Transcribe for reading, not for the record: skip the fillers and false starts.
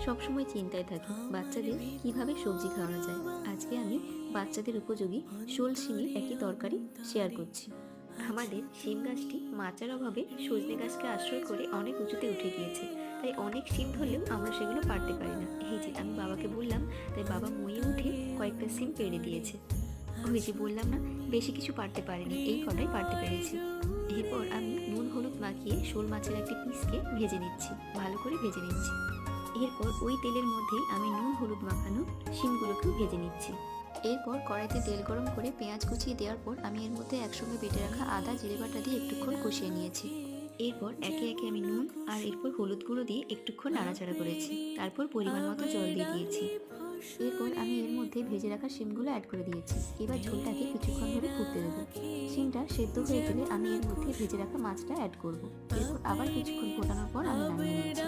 সবসময় চিন্তায় থাকি বাচ্চাদের কিভাবে সবজি খাওয়ানো যায়। আজকে আমি বাচ্চাদের উপযোগী শোল শিমের একটি তরকারি শেয়ার করছি। আমাদের শিম গাছটি মাচার অভাবে সজনে গাছকে আশ্রয় করে অনেক উঁচুতে উঠে গিয়েছে। তাই অনেক শিম ধরলেও আমরা সেগুলো পারতে পারি না। এই যে আমি বাবাকে বললাম, তাই বাবা মুয়ে উঠে কয়েকটা শিম পেড়ে দিয়েছে। ওই যে বললাম না, বেশি কিছু পারতে পারিনি, এই কটাই পারতে পেরেছি। এরপর আমি নুন হলুদ মাখিয়ে শোল মাছের একটি পিসকে ভেজে নিচ্ছি, ভালো করে ভেজে নিচ্ছি। এরপর ওই তেলের মধ্যেই আমি নুন হলুদ মাখানো শিমগুলোকেও ভেজে নিচ্ছি। এরপর কড়াইতে তেল গরম করে পেঁয়াজ কুচিয়ে দেওয়ার পর আমি এর মধ্যে একসঙ্গে বেটে রাখা আদা জিরে বাটা দিয়ে একটুক্ষণ কষিয়ে নিয়েছি। এরপর একে একে আমি নুন আর এরপর হলুদ গুঁড়ো দিয়ে একটুক্ষণ নাড়াচাড়া করেছি। তারপর পরিমাণ মতো জল দিয়ে দিয়েছি। এরপর আমি এর মধ্যে ভেজে রাখা শিমগুলো অ্যাড করে দিয়েছি। এবার ঝোলটাকে কিছুক্ষণ ধরে ফুটতে দেবো। শিমটা সেদ্ধ হয়ে গেলে আমি এর মধ্যে ভেজে রাখা মাছটা অ্যাড করব। এরপর আবার কিছুক্ষণ ফোটানোর পর আমি নামিয়ে নিচ্ছি।